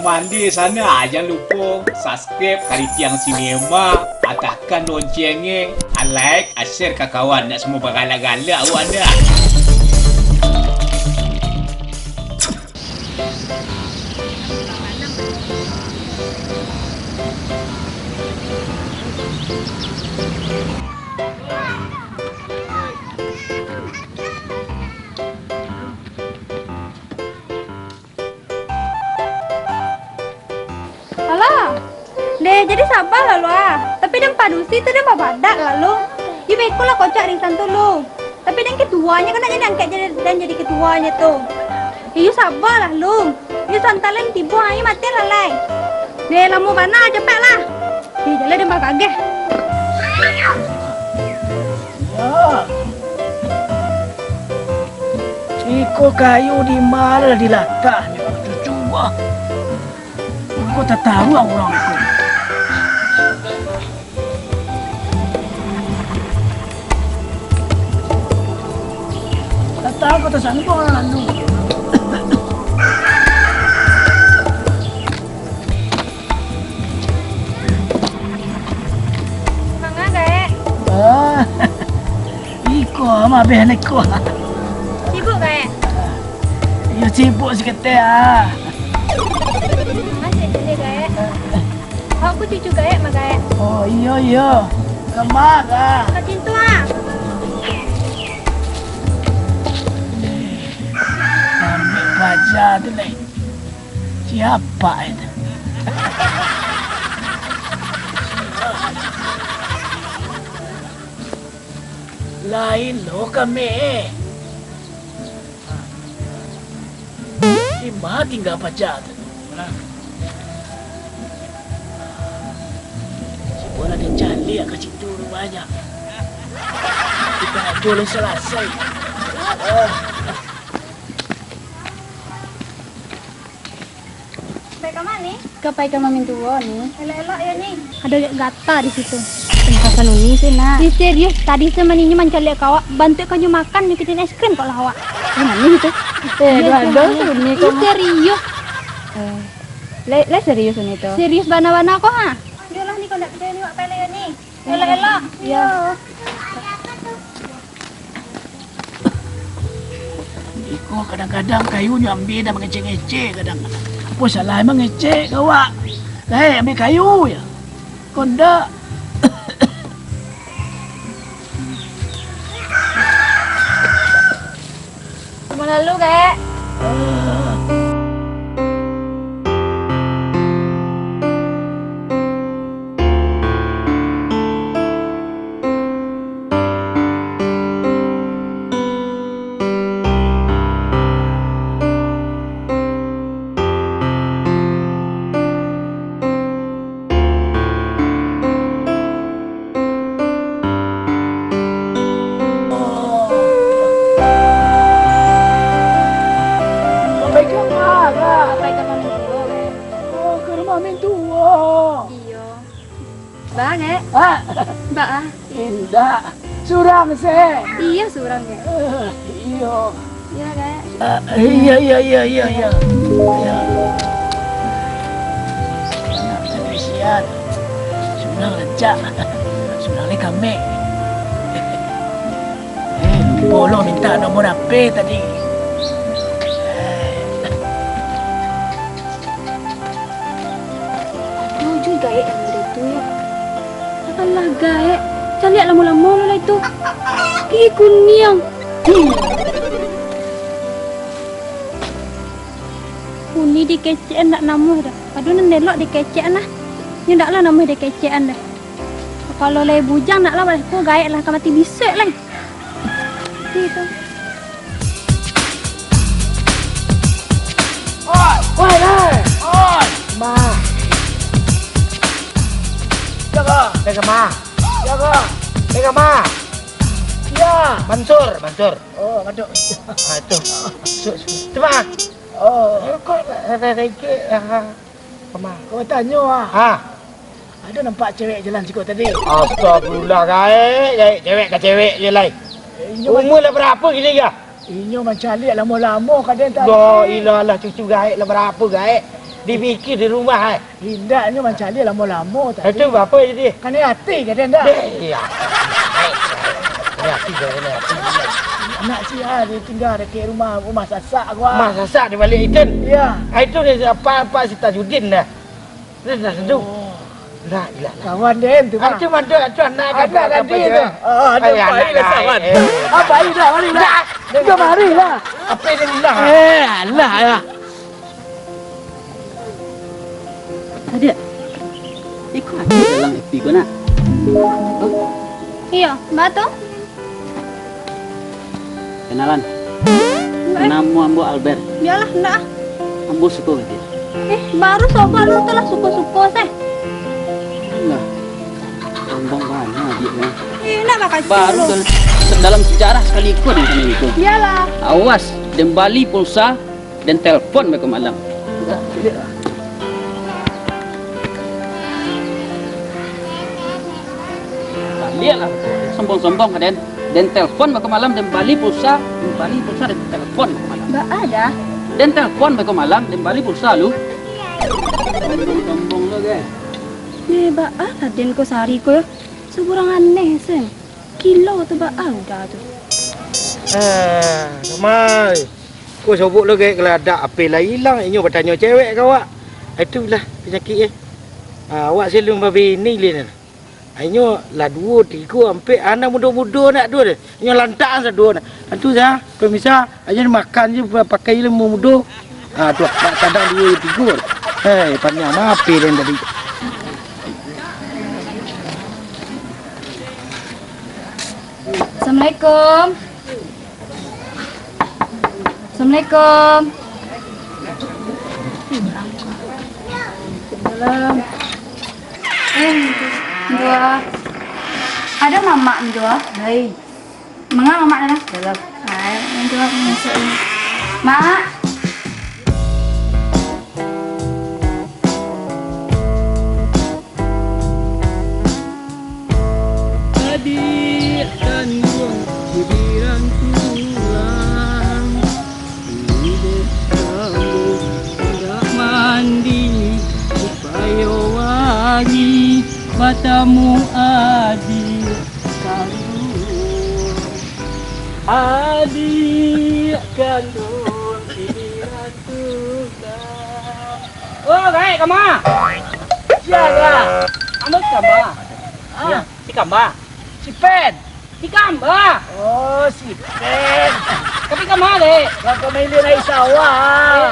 mandi sana. Jangan lupa subscribe Kari Tiang Sinema, tekan loncengnya, like, share ke kawan. Nak semua bergalak-galak awak anda. Deh, jadi sabar lah lu ah. Tapi dan padusi tu dia badak lalu. Dia bekul lah kocak ringsan tu lu. Tapi dan ketuanya kan nak jadi angkat jadi ketuanya tu. You sabar lah lu. You santalan tiba air mati lah lai. Deh, lamu mana cepet lah. Jalan dia bagageh. Ya. Iko kayu di mana diletaknya cucu gua. Kau tak tahu orang itu. Tak tahu kau tak sanggup orang lalu. Mangga gae. Iko mah benek ko. Sibuk gae. Ya sibuk sikit ah. Masih jadi gae. Aku cucu gae mah gae. Oh iya. Kemak ah. Kacin tu ah. Ambil baca tu lah. Siapa itu? Lain lo kami. Di mana tinggal baca tu? Si bola dia calik kat situ rupanya. Kita nak jual selesai. Baik kamu ni? Kapai ka mamin tuwa ni. Elok-elok ya ni. Ada gata di situ. Kapan uni sih nak? Ni serius, tadi semaninya mencari kawak, bantu kau makan bikin es krim kau lawak. Mana itu? Ada ni Ni serius. Le serius ni tu. Serius bana-bana kau ha? Yolah ni kau nak percaya ni wak pele ya ni. Elok-elok. Ya. Iko kadang-kadang kayunya ambil dah mengecek-ngecek kadang. Apa salah emang ngecek kau wak? Ambil kayu ya. Kau ndak. Mana lu gae? Mbak ah. Indah. Surang se. Iya surang gae. Iya. Iya gae. Iya. Ya. Nak terisian. Surang lecak. Surang ni kami. Polo minta nomor HP tadi. Tuju gae yang ada tu ya. Alah gae. Cari lama-lama lah itu. Gigi kuning. Kuni dikecean nak nama dah. Aduh nendelok dikecean lah. Ni dak lah nama dikecean dah. Kalau lay bujang nak lah boleh ko gae lah ka mati bisik lah. Gitu. Oi, Ma. Jaga Ma. Ya, Mansur. Oh, Mansur. Itu. Coba. Oh, kok kau tanya ah. Ada nampak cewek jalan sikit tadi. Astagfirullah gae. Cewek ke cewek je lai. Umur lah berapa gini ya? Inyo macam alik lama-lama kadang tak. La ilaha cucu gae lah berapa gae? Dipikir di rumah. Indahnya macam dia lama-lama tadi. Itu apa jadi? Kan ni hati ke dia ndak? Iya. Ini hati dah ini hati. Anak si dia tinggal dekat rumah sasak gua. Mas sasak di balik ikan. Ya. Itu dia apa si Tajudin dah. Dia dah sedu. Lah, Kawan dia tu Itu mana tu anak kan dia tu. Ada baik dah kawan. Baik dah, mari dah. Kita mari lah. Apa dia bilang? Alah ya. Adik, ikut aku dalam FB kau nak? Iya, mbak tu. Kenalan. Nama Ambo Albert. Biarlah, ndak. Ambo suka ke dia? Baru sofa lu tu lah suka-suka seh. Enggak. Sombong banget dia ni. Nak bakal Baru dalam sejarah sekali ikut di sini itu. Biarlah. Awas, dembali pulsa dan telefon mereka malam. Lihatlah, sombong-sombong kan dan telepon mereka malam dan balik pulsa dan telepon mereka malam. Mbak ada. Dan telepon mereka malam dan balik pulsa lu. Sombong lu guys. Mbak Raden ko sari ko ya. Seburang aneh sen. Kilo tu mbak udah tu. Mai. Kau sobok lu kalau ada apa lah hilang, inyo bertanya cewek kau awak. Itulah penyakit awak selung babi ni lin. Inyo lah 2 3 sampai anak muda-muda nak dua dia. Inyo lantak sadua nak. Antu dah, pemisah aja makan je pakai ilmu muda. Tu kadang 2 3. Panjang mapi dan tadi. Assalamualaikum. Assalamualaikum. Salam. Dua. Ada mama ni dua. Hai. Mengapa mama dah? Dalam. Hai, yang dua masuk ni. Mak. Hadirkan gua bibirang tulang. Ini kamu hendak mandi supaya wangi matamu adil kandung. Adik kandung bibirang tulang. Oh, baik, kamu. Siapa? Amat kamu. Ya. Si kamu. Si Pen. Si kamu. Oh, si Pen. Tapi kamu deh. Kau main di sawah.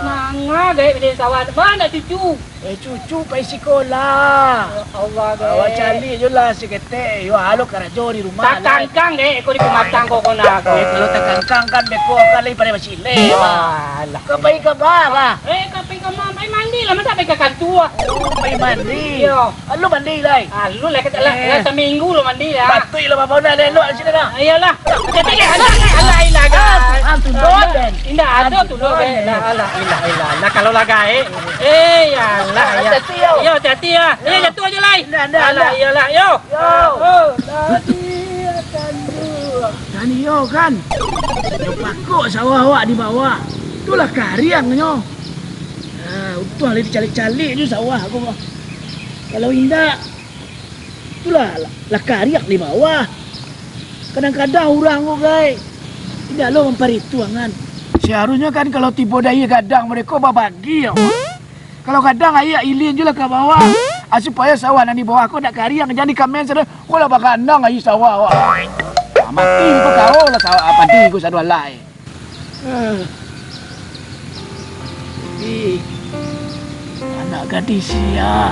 Manga deh di sawah. Mana cucu? Cucu pergi sekolah. Allah deh. Awak cari je lah si kete. Yo halo karajo di rumah. Takangkang deh, ikut di pematang kau kena aku. Kalau takangkang kan beko kali pada masih le. Alah. Kau pergi ke bar. Tapi kamu main mandi lah, masa pergi ke kantor? Pergi mandi. Yo. Lu mandi lah. Lu lah seminggu lu mandi lah. Batui lah bapak dah le lu sini dah. Ayolah. Jadi alah ilah kan. Antu doden. Indah ada tu doden. Alah ilah. Kalau lagai. Ya lah. Hati-hati yo. Yo, hati-hati ya. Jatuh aja lah. Alah, iyalah, yo. Yo. Tadi akan dua. Dan yo kan. Yo pakok sawah awak di bawah. Itulah kariangnya. Untung ada dicalik-calik je sawah aku. Kalau indah, itulah lah kariak di bawah. Kadang-kadang orang kok guys. Tidak lo memperhitungan. Seharusnya kan kalau tiba daya kadang mereka berbagi ya. Kalau kadang ayah ilin je lah ke bawah. Supaya sawah yang di bawah aku nak kariang. Jadi kami yang sedang, kau lah bakandang ayah sawah awak. Mati kau kau lah sawah padi kau satu alai. Anak gadis ya.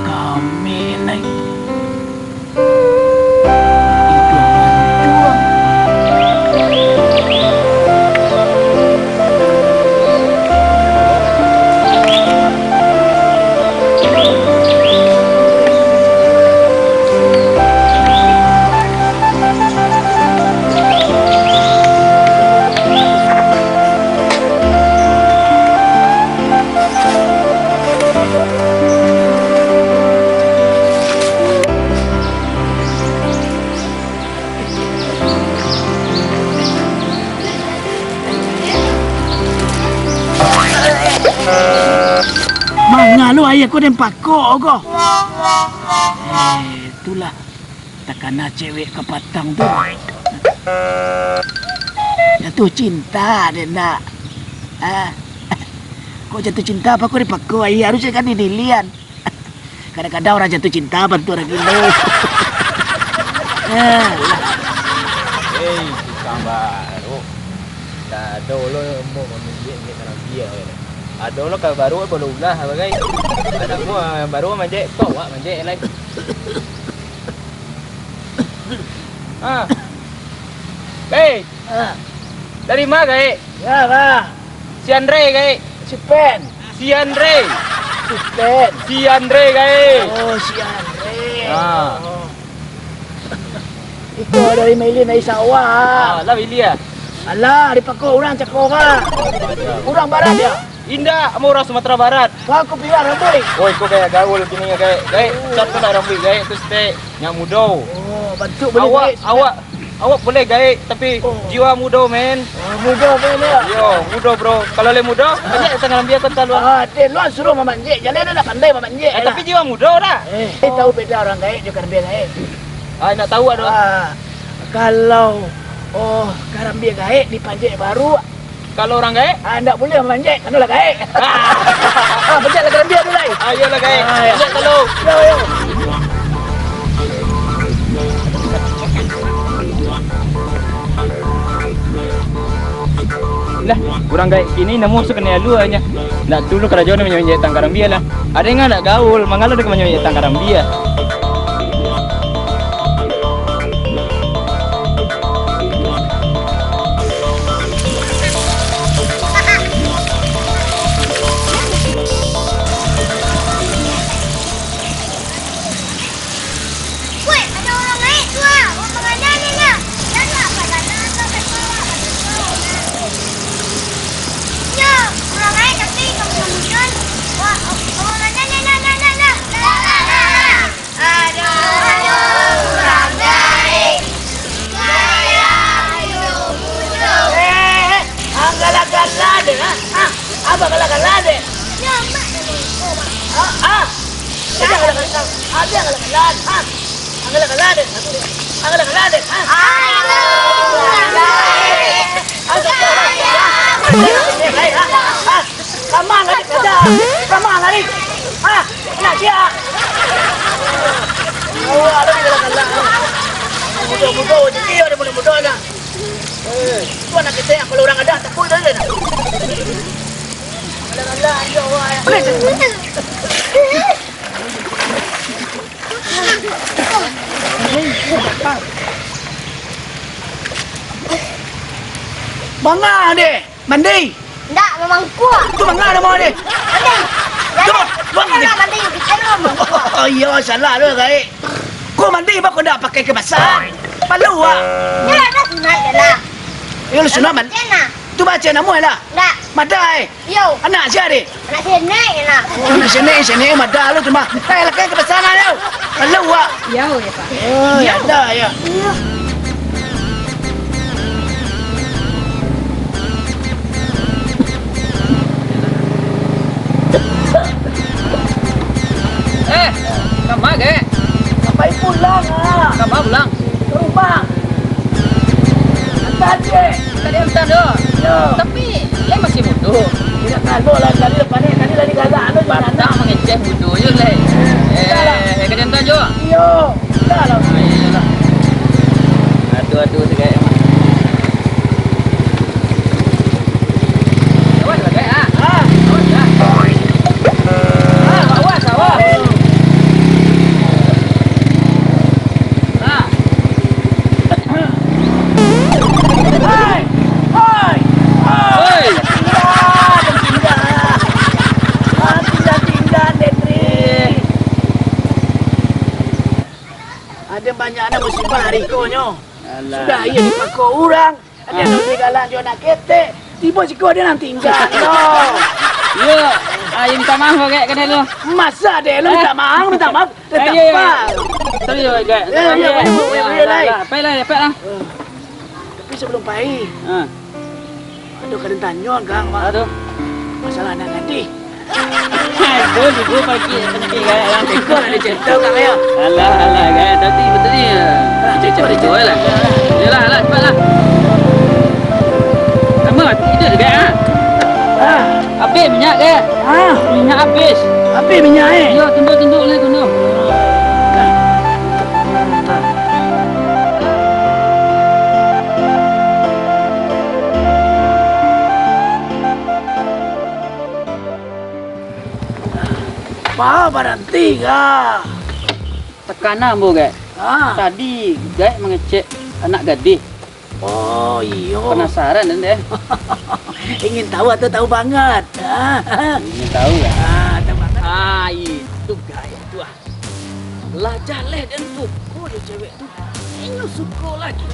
Kami lagi. Mana lu ayah kau dan pakok kau? Itulah takana cewek kepatang tu. Jatuh cinta dia nak. Kau jatuh cinta apa kau dipakok ayah harusnya kan didilian. Kadang-kadang orang jatuh cinta bantu orang gila. Tukang baru. Tak ada lo mau menjek dalam dia. Ada lo kalau baru boleh ulah bagai. Ada gua yang baru menjek kau wak menjek lagi. Dari mana gai? Ya lah. Si Andre gai. Si Pen. Si Andre. Si Pen. Si Andre gai. Oh si Andre. Oh. Itu dari Melin dari sawah. Lah Willy ya. Alah, dipakok orang cakap orang. Orang barat dia. Indah, kamu orang Sumatera Barat. Kau aku biar rambut. Oh, kau kayak gaul gini ya kayak cat kau nak rambut gaya terus teh yang muda. Oh, bantu boleh. Awak boleh gaya tapi jiwa muda men. Muda boleh dia. Yo, muda bro. Kalau le muda, banyak tengah ambil kau tahu. Dia luar suruh memanjek. Jalan dia nak pandai memanjek. Tapi jiwa muda dah. Tahu beda orang gaya juga dia gaya. Nak tahu ada. Kalau karambia gaek dipanjek baru. Kalau orang gaek? Tak boleh memanjek, kan lah gaek. Panjek lah karambia dulu lah. Ayolah gaek. Panjek kalau. Yo. Lah, kurang gaek ini namu sekena lu hanya. Nak dulu kerajaan menyanyi tangkarambia lah. Ada yang nak gaul, mangala dekat menyanyi tangkarambia. Apa galak-galak deh? Ya, mak. Ada galak-galak. Ada galak-galak. Galak-galak deh. Galak-galak deh. Kamang lagi kerja. Kamang lagi. Nak siap. Ada galak-galak. Muda-muda jadi ada muda-muda dah. Tu anak kita yang kalau orang ada takut dah dah. Galak-galak aja awak. Bangga deh, mandi. Tak, memang kuat. Tu bangga dah mau deh. Buang ni. Mandi you kita nama. Oh iya, salah lu guys. Kau mandi apa kau dah pakai kebasan? Palu ah. Ya, nak sunat lah. Ya lu sunat man. Cina. Tu baca nama lah. Tak. Madai. Yo, Anak siapa deh? nak sini lah. Oh, sini madai lu cuma. Lah kan kebasan lu. Palu ah. Ya, ya Pak. Oh, ya dah ya. Kamu ke? Sampai pulang ah. Kamu pulang? Ke rumah. Antar je. Tadi hantar dah. Yo. Tapi, le masih bodoh. Tidak kalau lah tadi lepas ni tadi lagi galak ada jalan. Tak mengecek bodoh je le. Kena hantar je. Yo. Dah lah. Ayolah. Adu-adu sekali. Awas lah kaya. Awas lah. Awas, awas. Ada banyak anak musibah hari konyo. Sudah ia dipakok orang. Ada nak tinggalan dia nak ketek. Tiba sikit dia nak tinggal. No. Ya, ayam minta maaf kak kena lu. Masa dia lu minta maaf. Tetap apa? Sorry ya kak. Ya. Pai lah. Tapi sebelum pai. Ha. Aduh kadang tanya kang. Aduh. Masalah anak sedih. Aduh, ibu pagi penyakit gaya lah. Ikut ada cerita kat saya. Alah, gaya tadi betul ni. Cepat dijual lah. Yalah, cepatlah. Kamu tidur juga ah? Ah, Habis minyak ke? Minyak habis. apa minyak Ya, tunduk lah, tunduk. Apa berhenti kah? Tekanan bu gay. Ah. Tadi gay mengecek anak gadis. Oh, iya. Penasaran dan deh. Ingin tahu atau tahu banget? Ingin tahu gak? Tahu banget. Itu gaya tu ah. Lah jaleh dan suku dia cewek tu. Ini suku lagi.